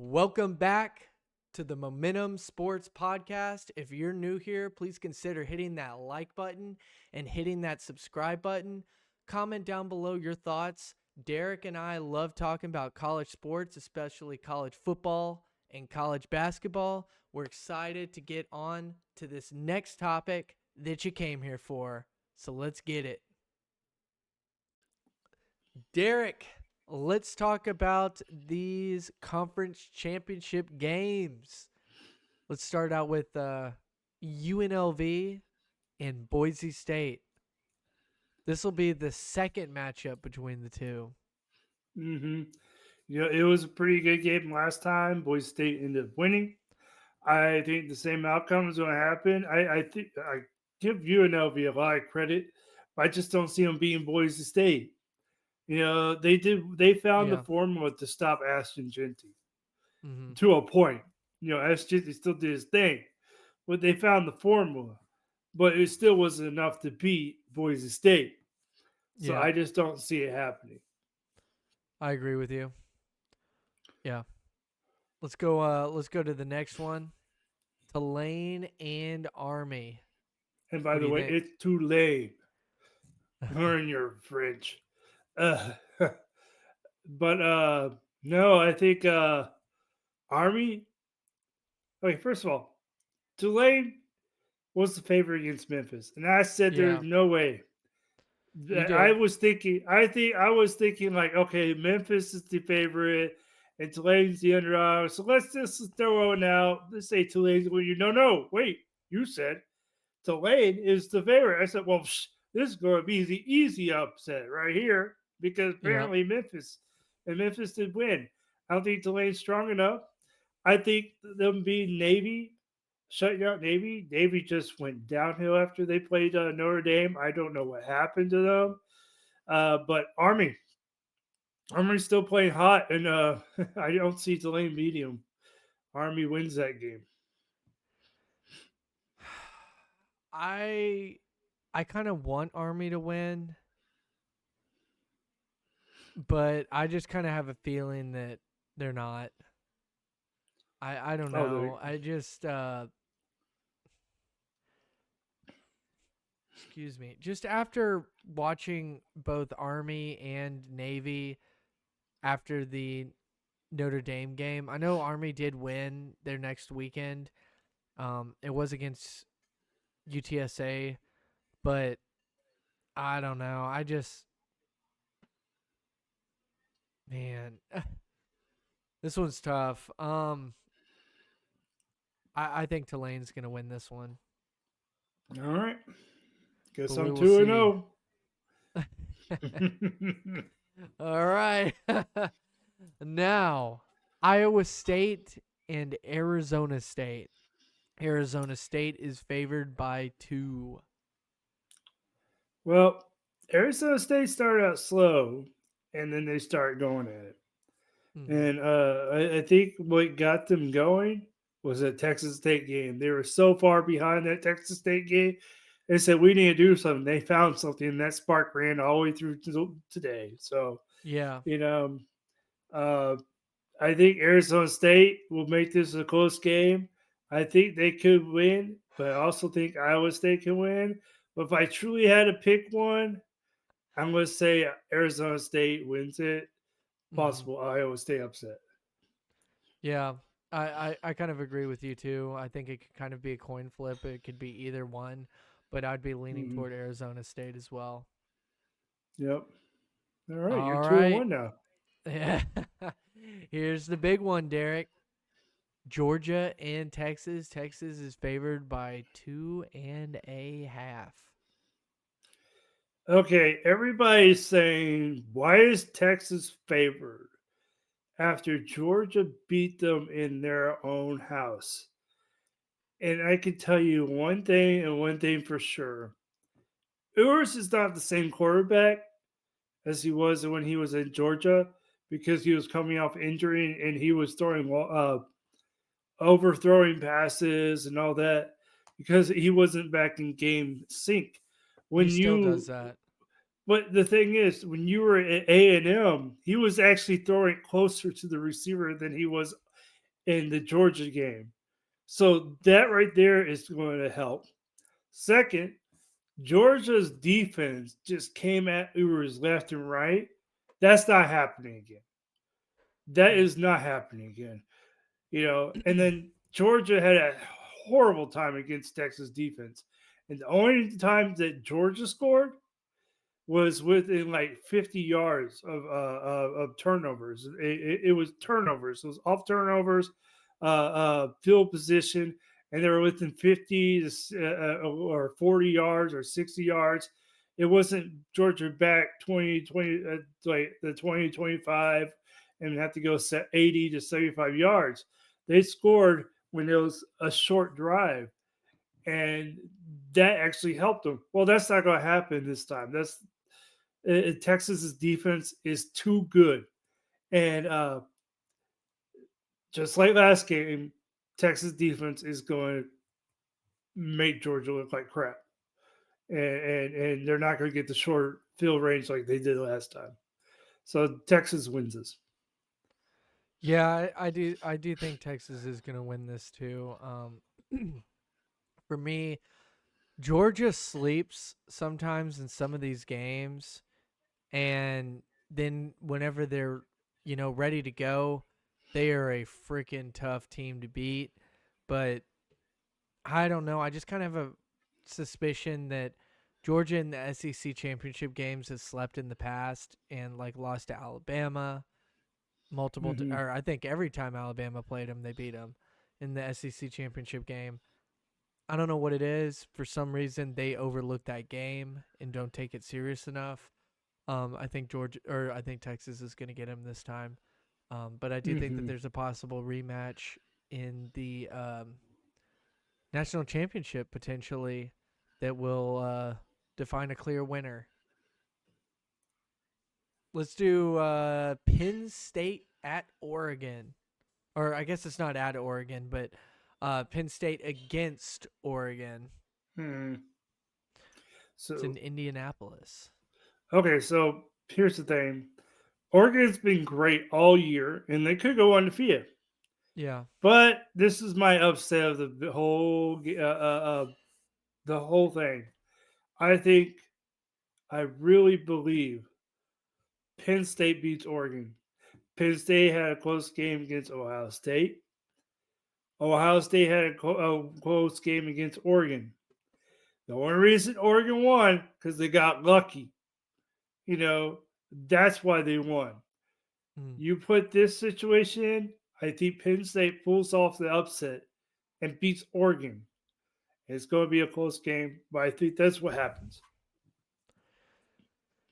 Welcome back to the Momentum Sports Podcast. If you're new here, please consider hitting that like button and hitting that subscribe button. Comment down below your thoughts. Derek and I love talking about college sports, especially college football and college basketball. We're excited to get on to this next topic that you came here for. So let's get it. Derek, let's talk about these conference championship games. Let's start out with UNLV and Boise State. This will be the second matchup between the two. hmm it was a pretty good game last time. Boise State ended up winning. I think the same outcome is going to happen. I think I give UNLV a lot of credit, but I just don't see them beating Boise State. They found the Yeah. formula to stop Ashton Genty Mm-hmm. to a point. Ashton Genty still did his thing, but they found the formula, but it still wasn't enough to beat Boise State. So Yeah. I just don't see it happening. I agree with you. Yeah. Let's go to the next one. Tulane and Army. And by What do the you way, think? it's too late. Learn your French. Uh, but no, I think Army. Okay, first of all, Tulane was the favorite against Memphis, and I said there's Yeah. no way. You I did. was thinking. I was thinking like, okay, Memphis is the favorite, and Tulane's the underdog. So let's just throw it out. Let's say Tulane's. Well, no, wait. You said Tulane is the favorite. I said, well, this is going to be the easy upset right here because Yep. apparently Memphis did win. I don't think Tulane's strong enough. I think them being Navy, shutting out Navy. Navy just went downhill after they played Notre Dame. I don't know what happened to them. But Army's still playing hot, and I don't see Tulane beating them. Army wins that game. I I kind of want Army to win, but I just kind of have a feeling that they're not. I don't Oh, they know. I just excuse me. Just after watching both Army and Navy after the Notre Dame game, I know Army did win their next weekend. It was against UTSA, but I don't know. I just man, this one's tough. I think Tulane's gonna win this one, all right. but Guess we I'm will 2 and see. 0. All right. Now, Iowa State and Arizona State. Arizona State is favored by 2. Well, Arizona State started out slow, and then they start going at it. Mhm. And I think what got them going was a Texas State game. They were so far behind that Texas State game. They said we need to do something. They found something, and that spark ran all the way through to today. So Yeah. you know, uh, I think Arizona State will make this a close game. I think they could win, but I also think Iowa State can win. But if I truly had to pick one, I'm going to say Arizona State wins it. Mhm. Possible Iowa State upset. Yeah. I kind of agree with you too. I think it could kind of be a coin flip. It could be either one, but I'd be leaning Mm-hmm. toward Arizona State as well. Yep. All right, you're All 2 and right. 1 now. Yeah. Here's the big one, Derek. Georgia and Texas. Texas is favored by 2.5. Okay, everybody's saying why is Texas favored after Georgia beat them in their own house? And I can tell you one thing and one thing for sure. Ewers is not the same quarterback as he was when he was in Georgia because he was coming off injury and he was throwing overthrowing passes and all that because he wasn't back in game sync. He When still does you that. But the thing is, when you were at A&M, he was actually throwing closer to the receiver than he was in the Georgia game. So that right there is going to help. Second, Georgia's defense just came at Ubers left and right. That's not happening again. That Mm. is not happening again. And then Georgia had a horrible time against Texas defense. And the only time that Georgia scored was within like 50 yards of turnovers. It was turnovers. It was off turnovers, field position, and they were within 50 or 40 yards or 60 yards. It wasn't Georgia back 20, like the 2025 and have to go set 80 to 75 yards. They scored when it was a short drive, and that actually helped them. Well, that's not going to happen this time. Texas's defense is too good, and just like last game, Texas defense is going to make Georgia look like crap, and they're not going to get the short field range like they did last time. So Texas wins this. Yeah, I do think Texas is going to win this too. For me, Georgia sleeps sometimes in some of these games, and then whenever they're ready to go, they are a freaking tough team to beat. But I don't know. I just kind of have a suspicion that Georgia in the SEC championship games has slept in the past and like lost to Alabama Mm-hmm. or I think every time Alabama played them, they beat them in the SEC championship game. I don't know what it is. For some reason, they overlook that game and don't take it serious enough. I think Texas is going to get him this time. But I do think that Mm-hmm. there's a possible rematch in the national championship potentially that will define a clear winner. Let's do Penn State at Oregon. Or I guess it's not at Oregon, but Penn State against Oregon. Mm-hmm. It's in So Indianapolis. okay, so here's the thing: Oregon's been great all year, and they could go undefeated. Yeah. But this is my upset of the whole thing. I think I really believe Penn State beats Oregon. Penn State had a close game against Ohio State. Ohio State had a close game against Oregon. The only reason Oregon won because they got lucky. You know, that's why they won. Mm. You put this situation in, I think Penn State pulls off the upset and beats Oregon. It's going to be a close game, but I think that's what happens.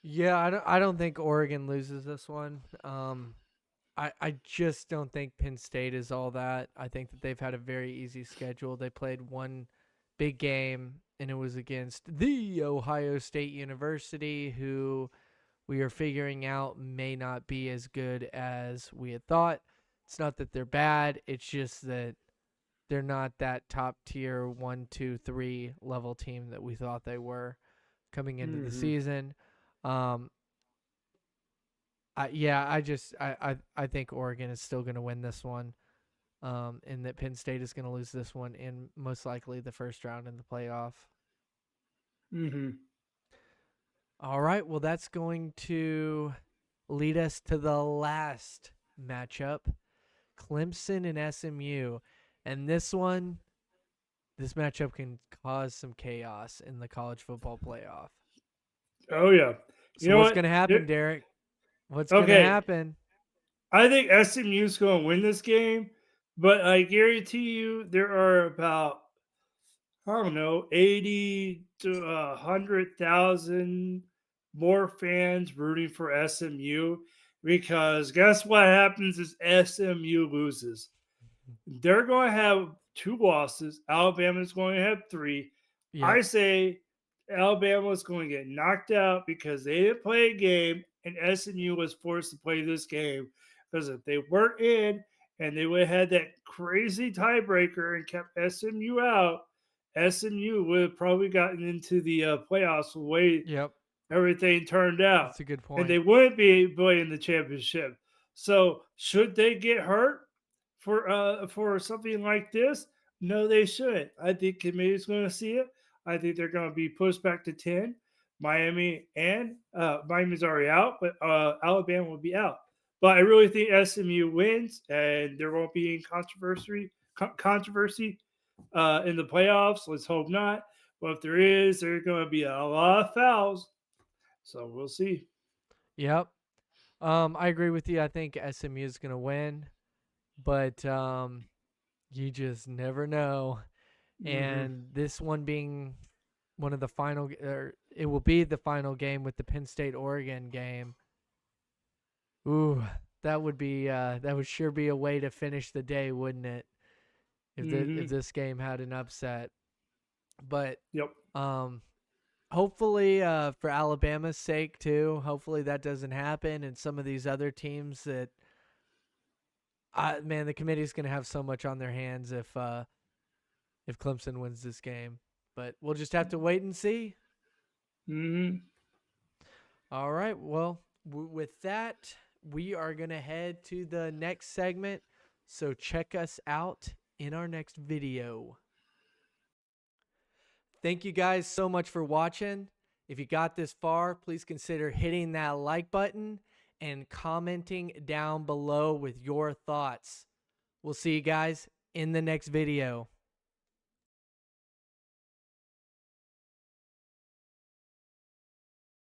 Yeah, I don't think Oregon loses this one. I just don't think Penn State is all that. I think that they've had a very easy schedule. They played one big game, and it was against the Ohio State University, who we are figuring out may not be as good as we had thought. It's not that they're bad, it's just that they're not that top tier 1, 2, 3 level team that we thought they were coming into the Mm-hmm. season. Um, I think Oregon is still going to win this one, and that Penn State is going to lose this one in most likely the first round in the playoff. Mm-hmm. All right, well that's going to lead us to the last matchup, Clemson and SMU, and this matchup can cause some chaos in the college football playoff. Oh yeah. You So know what's what? going to happen, Derek? What's going to Okay, happen? I think SMU's going to win this game, but I guarantee you there are about I don't know 80 to 100,000 more fans rooting for SMU because guess what happens is SMU loses. They're going to have two losses. Alabama's going to have three. Yep, I say Alabama's going to get knocked out because they didn't play a game, and SMU was forced to play this game. Because if they weren't in and they would have had that crazy tiebreaker and kept SMU out, SMU would have probably gotten into the playoffs the way yep, everything turned out, that's a good and they point. wouldn't be playing the championship. So, should they get hurt? for something like this? No, they shouldn't. I think committee's going to see it. I think they're going to be pushed back to 10. Miami's already out, but Alabama will be out. But I really think SMU wins, and there won't be any controversy in the playoffs. Let's hope not. But if there is, there's going to be a lot of fouls. So we'll see. Yep. I agree with you. I think SMU is going to win, but you just never know. Mm-hmm. And this one being one of the final, or it will be the final game with the Penn State Oregon game. Ooh, that would sure be a way to finish the day, wouldn't it? If Mm-hmm. this game had an upset, but Yep. um, hopefully for Alabama's sake too. Hopefully that doesn't happen, and some of these other teams that, man, the committee's gonna have so much on their hands if Clemson wins this game. But we'll just have to wait and see. Mm-hmm. All right. Well, with that, we are going to head to the next segment. So check us out in our next video. Thank you guys so much for watching. If you got this far, please consider hitting that like button and commenting down below with your thoughts. We'll see you guys in the next video.